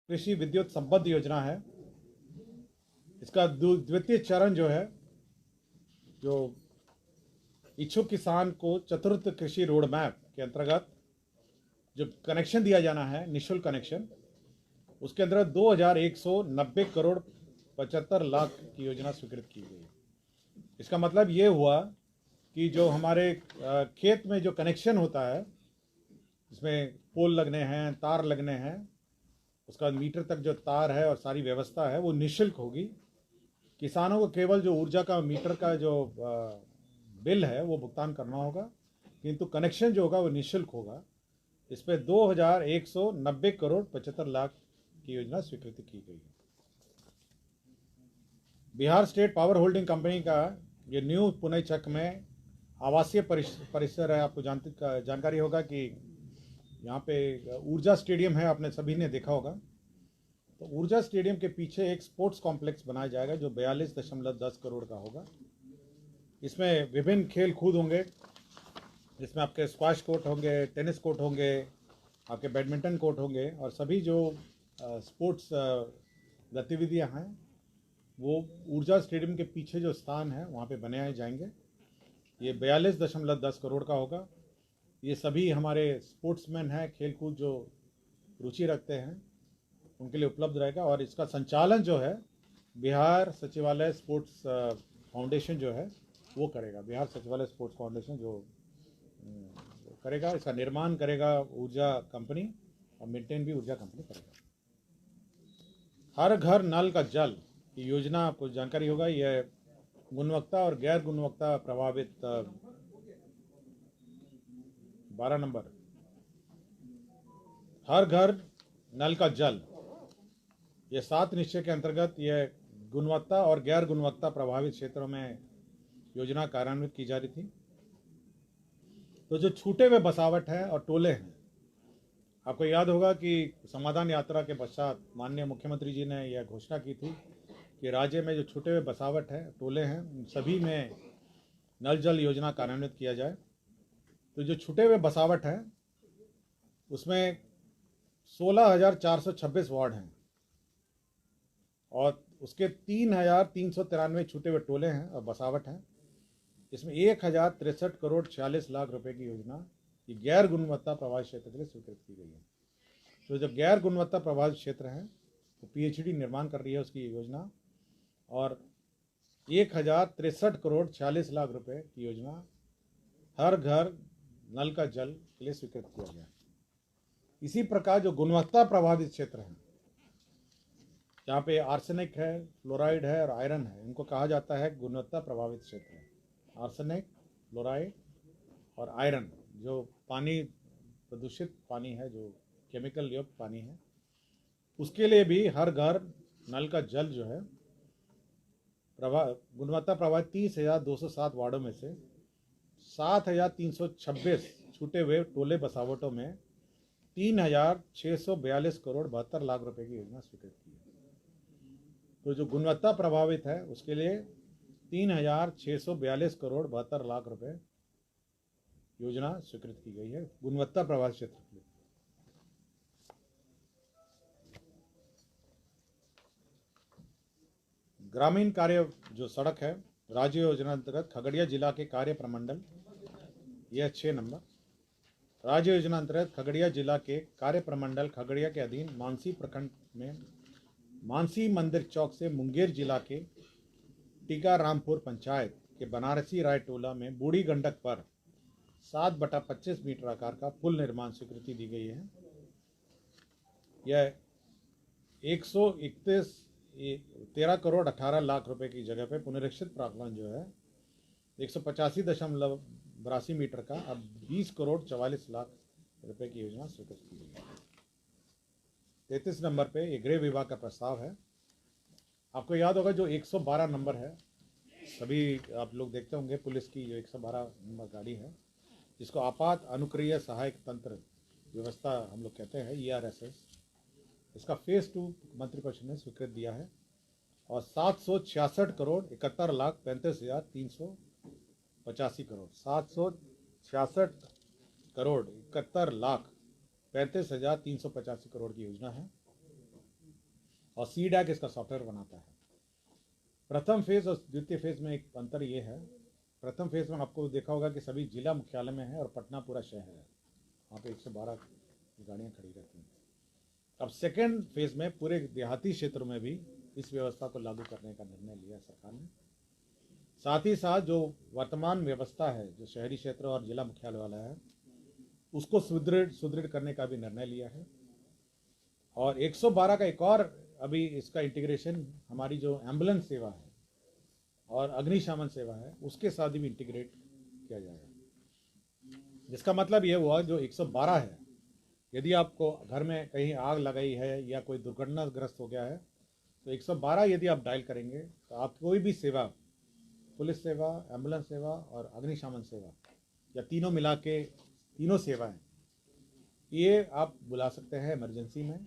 कृषि विद्युत संबद्ध योजना है। इसका द्वितीय चरण जो है, जो इच्छुक किसान को चतुर्थ कृषि रोड मैप के अंतर्गत जो कनेक्शन दिया जाना है, निःशुल्क कनेक्शन, उसके अंदर 2190 करोड़ 75 लाख की योजना स्वीकृत की गई है। इसका मतलब ये हुआ कि जो हमारे खेत में जो कनेक्शन होता है, इसमें पोल लगने हैं, तार लगने हैं, उसका मीटर तक जो तार है और सारी व्यवस्था है वो निःशुल्क होगी। किसानों को केवल जो ऊर्जा का मीटर का जो बिल है वो भुगतान करना होगा, किंतु कनेक्शन जो होगा वो निःशुल्क होगा। इस पर 2190 करोड़ 75 लाख की योजना स्वीकृति की गई है। Bihar state power holding company का ये न्यू पुणे चक में आवासीय परिसर है। आपको जानकारी होगा कि यहाँ पे ऊर्जा स्टेडियम है, आपने सभी ने देखा होगा। तो ऊर्जा स्टेडियम के पीछे एक स्पोर्ट्स कॉम्प्लेक्स बनाया जाएगा जो 42.10 करोड़ का होगा। इसमें विभिन्न खेल कूद होंगे, जिसमें आपके स्क्वाश कोर्ट होंगे, टेनिस कोर्ट होंगे, आपके बैडमिंटन कोर्ट होंगे, और सभी जो स्पोर्ट्स गतिविधियां हैं वो ऊर्जा स्टेडियम के पीछे जो स्थान है वहाँ पे बनाए जाएंगे। ये 42.10 करोड़ का होगा। ये सभी हमारे स्पोर्ट्समैन हैं, खेल कूद जो रुचि रखते हैं उनके लिए उपलब्ध रहेगा। और इसका संचालन जो है बिहार सचिवालय स्पोर्ट्स फाउंडेशन जो है वो करेगा। बिहार सचिवालय स्पोर्ट्स फाउंडेशन जो करेगा, इसका निर्माण करेगा ऊर्जा कंपनी और मेंटेन भी ऊर्जा कंपनी करेगा। हर घर नल का जल की योजना, आपको जानकारी होगा, यह गुणवत्ता और गैर गुणवत्ता प्रभावित 12 नंबर हर घर नल का जल, ये 7 निश्चय के अंतर्गत यह गुणवत्ता और गैर गुणवत्ता प्रभावित क्षेत्रों में योजना कार्यान्वित की जा रही थी। तो जो छूटे हुए बसावट है और टोले हैं, आपको याद होगा कि समाधान यात्रा के पश्चात माननीय मुख्यमंत्री जी ने यह घोषणा की थी कि राज्य में जो छूटे हुए बसावट है, टोले हैं, उन सभी में नल जल योजना कार्यान्वित किया जाए। तो जो छूटे हुए बसावट है उसमें 16,426 वार्ड हैं और उसके 3,393 छूटे हुए टोले हैं और बसावट हैं। इसमें 1,063 करोड़ 46 लाख रुपए की योजना ये गैर गुणवत्ता प्रभावित क्षेत्र के लिए स्वीकृत की गई है। तो जो गैर गुणवत्ता प्रभावित क्षेत्र हैं तो पीएचडी निर्माण कर रही है उसकी योजना, और 1,063 करोड़ 46 लाख रुपए की योजना हर घर नल का जल के लिए स्वीकृत किया गया। इसी प्रकार जो गुणवत्ता प्रभावित क्षेत्र हैं, जहाँ पे आर्सेनिक है, फ्लोराइड है और आयरन है, इनको कहा जाता है गुणवत्ता प्रभावित क्षेत्र है। आर्सेनिक, फ्लोराइड और आयरन, जो पानी प्रदूषित पानी है, जो केमिकल युक्त पानी है, उसके लिए भी हर घर नल का जल जो है गुणवत्ता प्रभावित 30,207 वार्डों में से 7,326 छूटे हुए टोले बसावटों में 3,642 करोड़ 72 लाख रुपए की योजना स्वीकृत की है। तो जो गुणवत्ता प्रभावित है उसके लिए 3,642 करोड़ 72 लाख रुपए योजना स्वीकृत की गई है गुणवत्ता प्रभावित क्षेत्र के लिए। ग्रामीण कार्य जो सड़क है, राज्य योजना अंतर्गत खगड़िया जिला के कार्य प्रमंडल, यह 6 नंबर राज्य योजना अंतर्गत खगड़िया जिला के कार्य प्रमंडल खगड़िया के अधीन मानसी प्रखंड में मानसी मंदिर चौक से मुंगेर जिला के टीकारामपुर पंचायत के बनारसी राय टोला में बूढ़ी गंडक पर 7/25 मीटर आकार का पुल निर्माण स्वीकृति दी गई है। यह 13 करोड़ 18 लाख रुपए की जगह पे पुनरीक्षित प्रावधान जो है 185.82 मीटर का अब 20 करोड़ 44 लाख रुपए की योजना स्वीकृत की गई है। 33 नंबर पे ये गृह विभाग का प्रस्ताव है। आपको याद होगा जो 112 नंबर है, सभी आप लोग देखते होंगे, पुलिस की जो 112 नंबर गाड़ी है, जिसको आपात अनुक्रिय सहायक तंत्र व्यवस्था हम लोग कहते हैं, ERSS, इसका फेज 2 मंत्रिपरिषद ने स्वीकृत दिया है और 766 करोड़ 71 लाख 35,385 करोड़ 766 करोड़ 71 लाख 35,385 करोड़ की योजना है। और CDAC इसका सॉफ्टवेयर बनाता है। प्रथम फेज और द्वितीय फेज में एक अंतर ये है, प्रथम फेज में आपको देखा होगा कि सभी जिला मुख्यालय में है और पटना पूरा शहर है, वहाँ पे 112 गाड़ियाँ खड़ी रहती हैं। अब सेकेंड फेज में पूरे देहाती क्षेत्रों में भी इस व्यवस्था को लागू करने का निर्णय लिया सरकार ने। साथ ही साथ जो वर्तमान व्यवस्था है जो शहरी क्षेत्र और जिला मुख्यालय वाला है उसको सुदृढ़ करने का भी निर्णय लिया है। और 112 का एक और अभी इसका इंटीग्रेशन हमारी जो एम्बुलेंस सेवा है और अग्निशमन सेवा है उसके साथ भी इंटीग्रेट किया जाएगा, जिसका मतलब ये हुआ जो 112 है, यदि आपको घर में कहीं आग लगाई है या कोई दुर्घटनाग्रस्त हो गया है तो 112 यदि आप डायल करेंगे तो आप कोई भी सेवा, पुलिस सेवा, एम्बुलेंस सेवा और अग्निशमन सेवा या तीनों मिला के तीनों सेवाएं ये आप बुला सकते हैं इमरजेंसी में।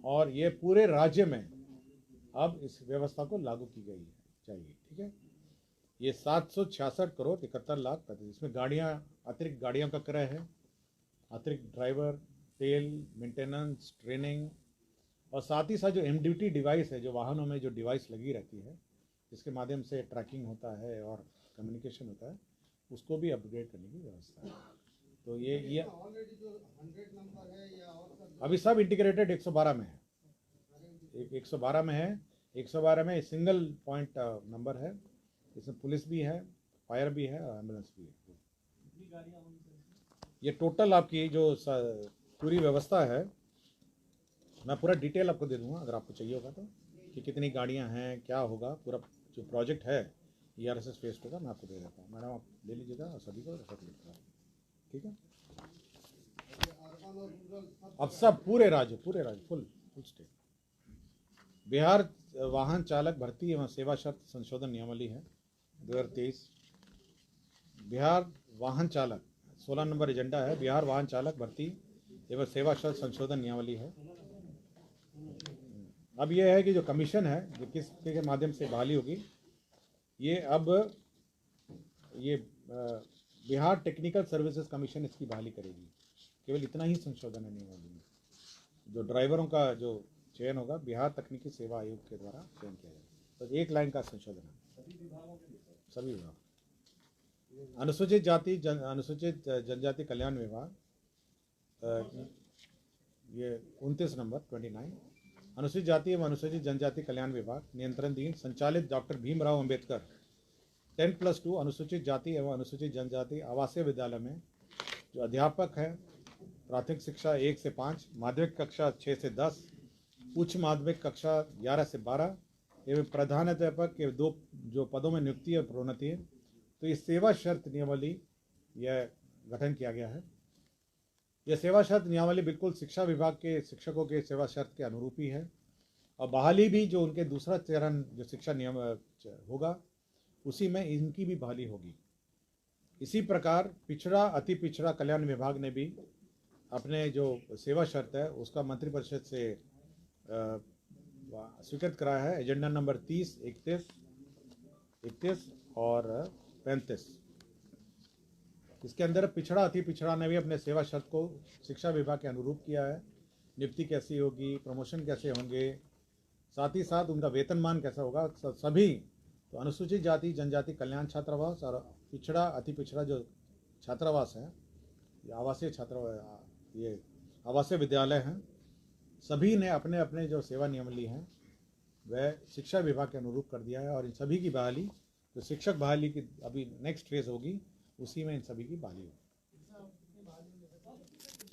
और ये पूरे राज्य में अब इस व्यवस्था को लागू की गई है चाहिए, ठीक है। ये 766 करोड़ 71 लाख, इसमें गाड़ियाँ, अतिरिक्त गाड़ियों का क्रय है, अतिरिक्त ड्राइवर, तेल, मेंटेनेंस, ट्रेनिंग और साथ ही साथ जो MDT डिवाइस है, जो वाहनों में जो डिवाइस लगी रहती है जिसके माध्यम से ट्रैकिंग होता है और कम्युनिकेशन होता है, उसको भी अपग्रेड करने की व्यवस्था है। तो ये अभी सब इंटीग्रेटेड 112 में है, 112 में है। 112 में सिंगल पॉइंट नंबर है, इसमें पुलिस भी है, फायर भी है और एम्बुलेंस भी है। ये टोटल आपकी जो पूरी व्यवस्था है, मैं पूरा डिटेल आपको दे दूंगा अगर आपको चाहिए होगा तो, कि कितनी गाड़ियां हैं, क्या होगा, पूरा जो प्रोजेक्ट है ERSS फेस होगा मैं आपको दे देता हूँ। मैडम आप ले लीजिएगा और सभी को रेफर कीजिएगा, ठीक है। अब सब पूरे राज्य फुल स्टेट। बिहार वाहन चालक भर्ती एवं सेवा शर्त संशोधन नियमावली है 2023। बिहार वाहन चालक 16 नंबर एजेंडा है, बिहार वाहन चालक भर्ती एवं सेवा शर्त संशोधन नियमावली है। अब यह है कि जो कमीशन है जो किसके माध्यम से बहाली होगी, ये अब ये बिहार टेक्निकल सर्विसेज कमीशन इसकी बहाली करेगी। केवल इतना ही संशोधन है नियमावली में। जो ड्राइवरों का जो चयन होगा बिहार तकनीकी सेवा आयोग के द्वारा चयन किया जाएगा। तो एक लाइन का संशोधन है सभी विभाग। अनुसूचित जनजाति कल्याण विभाग, ये 29 नंबर 29, अनुसूचित जाति एवं अनुसूचित जनजाति कल्याण विभाग नियंत्रणाधीन संचालित डॉक्टर भीमराव अंबेडकर 10+2 अनुसूचित जाति एवं अनुसूचित जनजाति आवासीय विद्यालय में जो अध्यापक है, प्राथमिक शिक्षा 1 से 5, माध्यमिक कक्षा 6 से 10, उच्च माध्यमिक कक्षा 11 से 12 एवं प्रधानाध्यापक के 2 जो पदों में नियुक्ति और प्रोन्नति है, तो ये सेवा शर्त नियमावली यह गठन किया गया है। यह सेवा शर्त नियमावली बिल्कुल शिक्षा विभाग के शिक्षकों के सेवा शर्त के अनुरूप ही है और बहाली भी जो उनके दूसरा चरण जो शिक्षा नियम होगा उसी में इनकी भी बहाली होगी। इसी प्रकार पिछड़ा अति पिछड़ा कल्याण विभाग ने भी अपने जो सेवा शर्त है उसका मंत्रिपरिषद से स्वीकृत कराया है। एजेंडा नंबर 30, 31 और 35। इसके अंदर पिछड़ा अति पिछड़ा ने भी अपने सेवा शर्त को शिक्षा विभाग के अनुरूप किया है। नियुक्ति कैसी होगी, प्रमोशन कैसे होंगे, साथ ही साथ उनका वेतनमान कैसा होगा, सभी। तो अनुसूचित जाति जनजाति कल्याण छात्रावास और पिछड़ा अति पिछड़ा जो छात्रावास है, ये आवासीय विद्यालय हैं, सभी ने अपने अपने जो सेवा नियमावली हैं वह शिक्षा विभाग के अनुरूप कर दिया है। और इन सभी की बहाली जो शिक्षक बहाली की अभी नेक्स्ट फेज होगी उसी में इन सभी की बहाली होगी।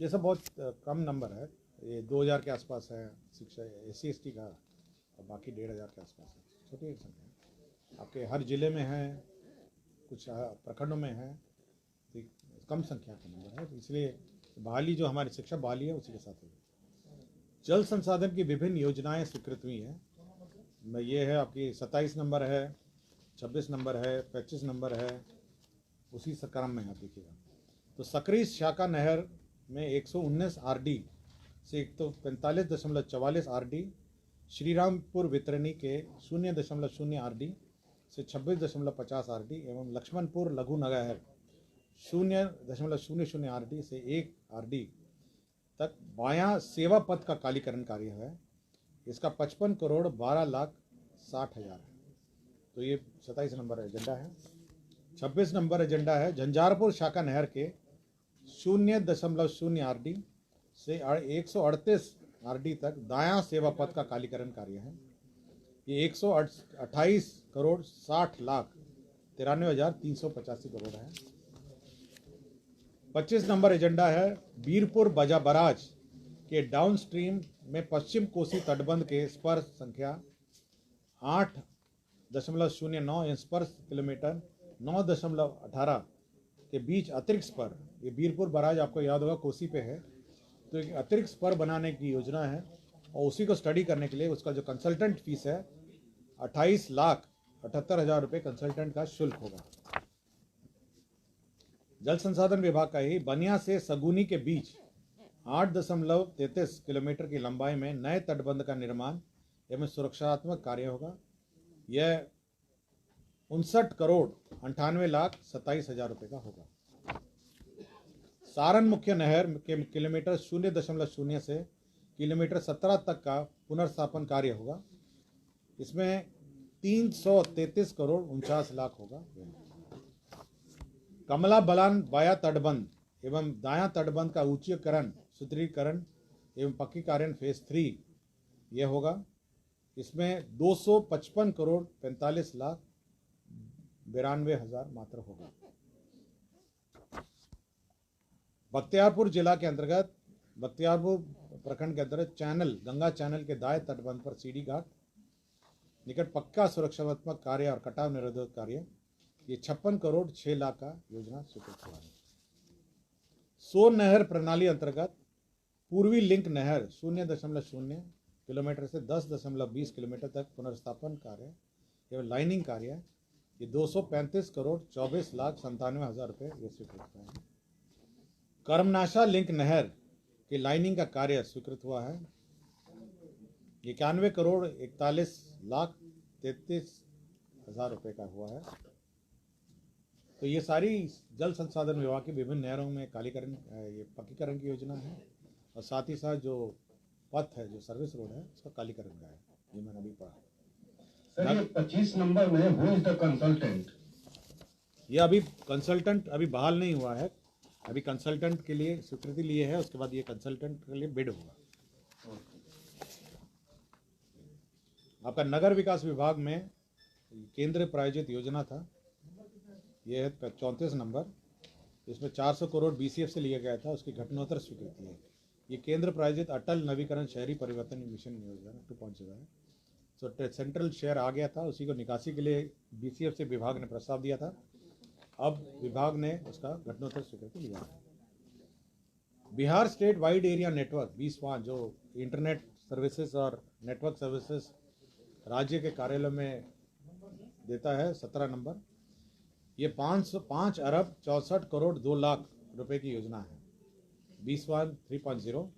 ये सब बहुत कम नंबर है, ये 2000 के आसपास है शिक्षा SC/ST का और बाकी 1500 के आसपास है, छोटी संख्या है। आपके हर जिले में है, कुछ प्रखंडों में है, तो कम संख्या का नंबर है, तो इसलिए बहाली जो हमारी शिक्षा बहाली है उसी के साथ होगी। जल संसाधन की विभिन्न योजनाएं स्वीकृत हुई हैं। ये है आपकी 27 नंबर है, 26 नंबर है, 25 नंबर है, उसी क्रम में आप देखिएगा। तो सकरी शाखा नहर में 119 RD से 145.44 RD, श्रीरामपुर वितरणी के 0.0 RD से 26.50 RD एवं लक्ष्मणपुर लघु नहर 0.00 RD से 1 RD तक बायां सेवा पथ का कालीकरण कार्य है। इसका 55 करोड़ 12 लाख 60 हज़ार है। तो ये 27 नंबर एजेंडा है। 26 नंबर एजेंडा है झंझारपुर शाखा नहर के 0.0 RD से 138 RD तक दायां सेवा पथ का कालीकरण कार्य है। ये 128 करोड़ 60 लाख 93,385 करोड़ है। 25 नंबर एजेंडा है बीरपुर बजा बराज के डाउन स्ट्रीम में पश्चिम कोसी तटबंध के स्पर संख्या 8.09 स्पर किलोमीटर 9.18 के बीच अतिरिक्त स्पर, ये बीरपुर बराज आपको याद होगा कोसी पे है, तो एक अतिरिक्त स्पर बनाने की योजना है और उसी को स्टडी करने के लिए उसका जो कंसल्टेंट फीस है 28,78,000 रुपये कंसल्टेंट का शुल्क होगा। जल संसाधन विभाग का ही बनिया से सगुनी के बीच 8.33 किलोमीटर की लंबाई में नए तटबंध का निर्माण एवं सुरक्षात्मक कार्य होगा। यह 59 करोड़ 98 लाख 27 हज़ार रुपये का होगा। सारण मुख्य नहर के किलोमीटर 0.0 से किलोमीटर 17 तक का पुनर्स्थापन कार्य होगा। इसमें 333 करोड़ 49 लाख होगा। कमला बलान बाया तटबंध एवं दायां तटबंध का ऊंचीकरण सुदृढ़ीकरण एवं पक्कीकरण फेज 3 यह होगा। इसमें 255 करोड़ 45 लाख 92 हज़ार मात्र होगा। बख्तियारपुर जिला के अंतर्गत बख्तियारपुर प्रखंड के अंतर्गत चैनल गंगा चैनल के दाएं तटबंध पर सीढ़ी घाट निकट पक्का सुरक्षात्मक कार्य और कटाव निरोधक कार्य, ये 56 करोड़ 6 लाख का योजना स्वीकृत हुआ है। सोन नहर प्रणाली अंतर्गत पूर्वी लिंक नहर 0.0 किलोमीटर से 10.20 किलोमीटर तक पुनर्स्थापन कार्य एवं लाइनिंग कार्य, ये 235 करोड़ 24 लाख 97 हज़ार रुपये ये स्वीकृत हुआ है। कर्मनाशा लिंक नहर की लाइनिंग का कार्य स्वीकृत हुआ है। 91 करोड़ 41 लाख 33 हज़ार रुपये का हुआ है। तो ये सारी जल संसाधन विभाग की विभिन्न नहरों में कालीकरण ये पक्कीकरण की योजना है और साथ ही साथ जो पथ है जो सर्विस रोड है उसका कालीकरण का है। ये मैंने अभी पढ़ा। सर ये 25 नंबर में हु इज द कंसल्टेंट? ये अभी कंसल्टेंट अभी बहाल नहीं हुआ है, अभी कंसल्टेंट के लिए स्वीकृति लिए है, उसके बाद ये कंसल्टेंट के लिए बिड होगा। आपका नगर विकास विभाग में केंद्र प्रायोजित योजना था, यह है 34 नंबर। इसमें 400 करोड़ BCF से लिया गया था, उसकी घटनोत्तर स्वीकृति है। ये केंद्र प्रायोजित अटल नवीकरण शहरी परिवर्तन मिशन योजना 2.0 है। तो सेंट्रल शेयर आ गया था, उसी को निकासी के लिए BCF से विभाग ने प्रस्ताव दिया था। अब विभाग ने उसका घटनोत्तर स्वीकृति लिया है। Bihar state wide area network 20 जो इंटरनेट सर्विसेज और नेटवर्क सर्विसेज राज्य के कार्यालय में देता है 17 नंबर। ये 5 अरब 64 करोड़ 2 लाख रुपए की योजना है 3.0।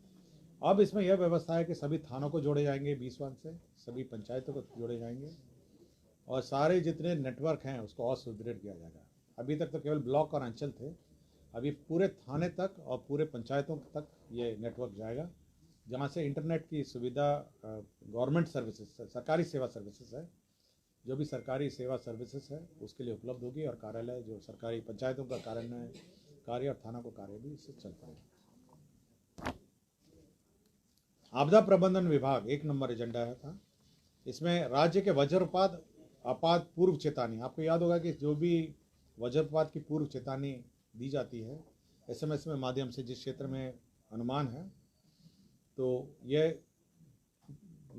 अब इसमें यह व्यवस्था है कि सभी थानों को जोड़े जाएंगे 20 से, सभी पंचायतों को जोड़े जाएंगे और सारे जितने नेटवर्क हैं उसको और सुदृढ़ किया जाएगा। अभी तक तो केवल ब्लॉक और अंचल थे, अभी पूरे थाने तक और पूरे पंचायतों तक ये नेटवर्क जाएगा, जहाँ से इंटरनेट की सुविधा गवर्नमेंट सर्विसेज सरकारी सेवा सर्विसेज है, जो भी सरकारी सेवा सर्विसेज है उसके लिए उपलब्ध होगी और कार्यालय जो सरकारी पंचायतों का कार्य और थाना को कार्य भी इससे चल पाएगा। आपदा प्रबंधन विभाग 1 नंबर एजेंडा है था। इसमें राज्य के वज्रपात आपात पूर्व चेतावनी, आपको याद होगा कि जो भी वज्रपात की पूर्व चेतावनी दी जाती है SMS में माध्यम से जिस क्षेत्र में अनुमान है, तो ये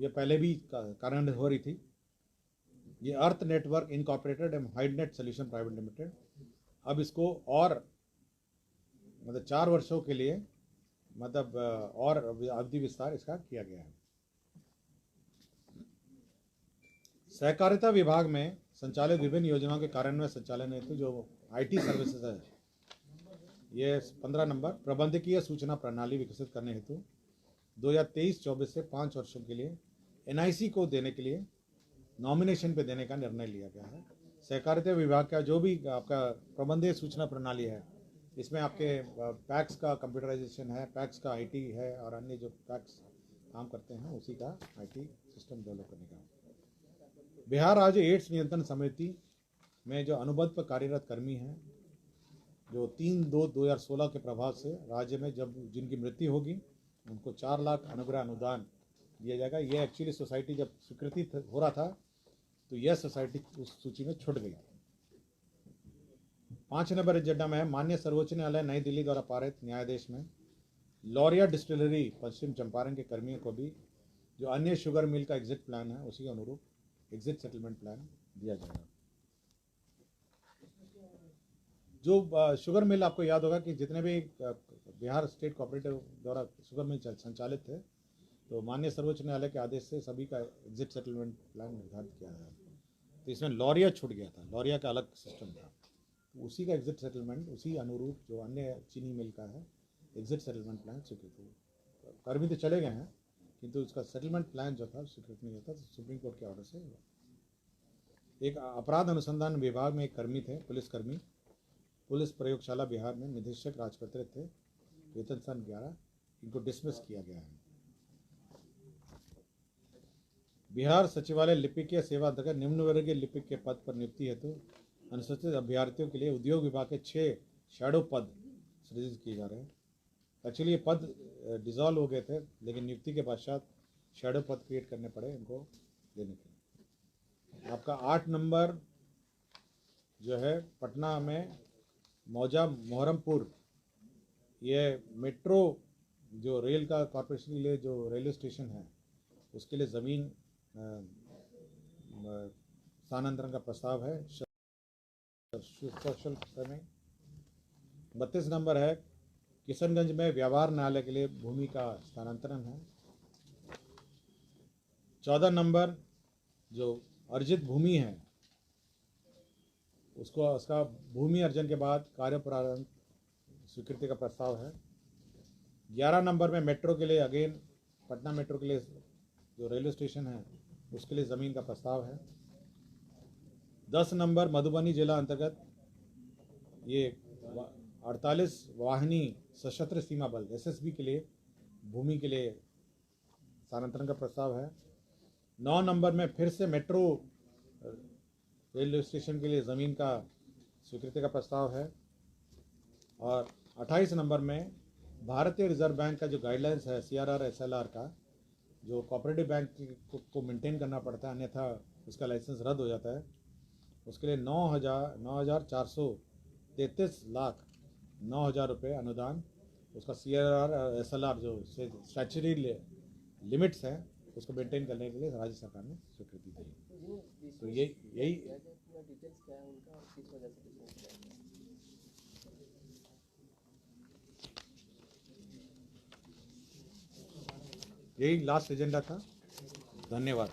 पहले भी कारण हो रही थी। ये Earth network incorporated and Hydnet solution private limited, अब इसको और मतलब 4 वर्षों के लिए मतलब और अवधि विस्तार इसका किया गया है। सहकारिता विभाग में संचालित विभिन्न योजनाओं के कार्यान्वयन संचालन हेतु जो IT सर्विसेज है, ये 15 नंबर प्रबंधकीय सूचना प्रणाली विकसित करने हेतु 2023-24 से 5 वर्षों के लिए NIC को देने के लिए नॉमिनेशन पे देने का निर्णय लिया गया है। सहकारिता विभाग का जो भी आपका प्रबंधीय सूचना प्रणाली है, इसमें आपके पैक्स का कंप्यूटराइजेशन है, पैक्स का IT है और अन्य जो पैक्स काम करते हैं उसी का आईटी सिस्टम डेवलप करने का। बिहार राज्य एड्स नियंत्रण समिति में जो अनुबंध पर कार्यरत कर्मी हैं, जो 3/2/2016 के प्रभाव से राज्य में जब जिनकी मृत्यु होगी उनको 4 लाख अनुग्रह अनुदान दिया जाएगा। ये एक्चुअली सोसाइटी जब स्वीकृति हो रहा था तो यह सोसाइटी उस सूची में छूट गई थी। 5 नंबर एजेंडा में है माननीय सर्वोच्च न्यायालय नई दिल्ली द्वारा पारित न्यायादेश में लॉरिया डिस्टिलरी पश्चिम चंपारण के कर्मियों को भी जो अन्य शुगर मिल का एग्जिट प्लान है उसी के अनुरूप एग्जिट सेटलमेंट प्लान दिया जाएगा। जो शुगर मिल, आपको याद होगा कि जितने भी बिहार स्टेट कोऑपरेटिव द्वारा शुगर मिल संचालित थे तो माननीय सर्वोच्च न्यायालय के आदेश से सभी का एग्जिट सेटलमेंट प्लान निर्धारित किया गया। तो इसमें लॉरिया छूट गया था, लॉरिया का अलग सिस्टम था, तो उसी का एग्जिट सेटलमेंट उसी अनुरूप जो अन्य चीनी मिल का है एग्जिट सेटलमेंट प्लान स्वीकृत हुआ। कर्मी तो चले गए हैं किंतु उसका सेटलमेंट प्लान जो था स्वीकृत नहीं होता, तो सुप्रीम कोर्ट के ऑर्डर से हुआ। एक अपराध अनुसंधान विभाग में एक कर्मी थे, पुलिसकर्मी, पुलिस प्रयोगशाला बिहार में निदेशक राजपत्रित थे, वेतन सन 11, इनको डिसमिस किया गया है। बिहार सचिवालय लिपिकीय सेवा अंतर्गत निम्न वर्गीय लिपिक के पद पर नियुक्ति हेतु अनुसूचित अभ्यर्थियों के लिए उद्योग विभाग के 6 शैडो पद सृजित किए जा रहे हैं। एक्चुअली ये पद डिसॉल्व हो गए थे, लेकिन नियुक्ति के पश्चात शैडो पद क्रिएट करने पड़े इनको देने के लिए। आपका 8 नंबर जो है पटना में मौजा मोहरमपुर, ये मेट्रो जो रेल का कॉरपोरेशन के लिए जो रेलवे स्टेशन है उसके लिए ज़मीन स्थानांतरण का प्रस्ताव है। 32 नंबर है किशनगंज में व्यवहार न्यायालय के लिए भूमि का स्थानांतरण है। 14 नंबर जो अर्जित भूमि है उसका भूमि अर्जन के बाद कार्य प्रारंभ स्वीकृति का प्रस्ताव है। 11 नंबर में मेट्रो के लिए अगेन पटना मेट्रो के लिए जो रेलवे स्टेशन है उसके लिए ज़मीन का प्रस्ताव है। 10 नंबर मधुबनी जिला अंतर्गत ये 48 वाहिनी सशस्त्र सीमा बल SSB के लिए भूमि के लिए स्थानांतरण का प्रस्ताव है। 9 नंबर में फिर से मेट्रो रेलवे स्टेशन के लिए ज़मीन का स्वीकृति का प्रस्ताव है। और 28 नंबर में भारतीय रिजर्व बैंक का जो गाइडलाइंस है CRR SLR का, जो कोऑपरेटिव बैंक को मेंटेन करना पड़ता है अन्यथा उसका लाइसेंस रद्द हो जाता है, उसके लिए 9,433 लाख 9,000 रुपये अनुदान, उसका CRR SLR जो स्टैच्यूटरी लिमिट्स हैं उसको मेंटेन करने के लिए राज्य सरकार ने स्वीकृति दी। तो यही लास्ट एजेंडा था। धन्यवाद।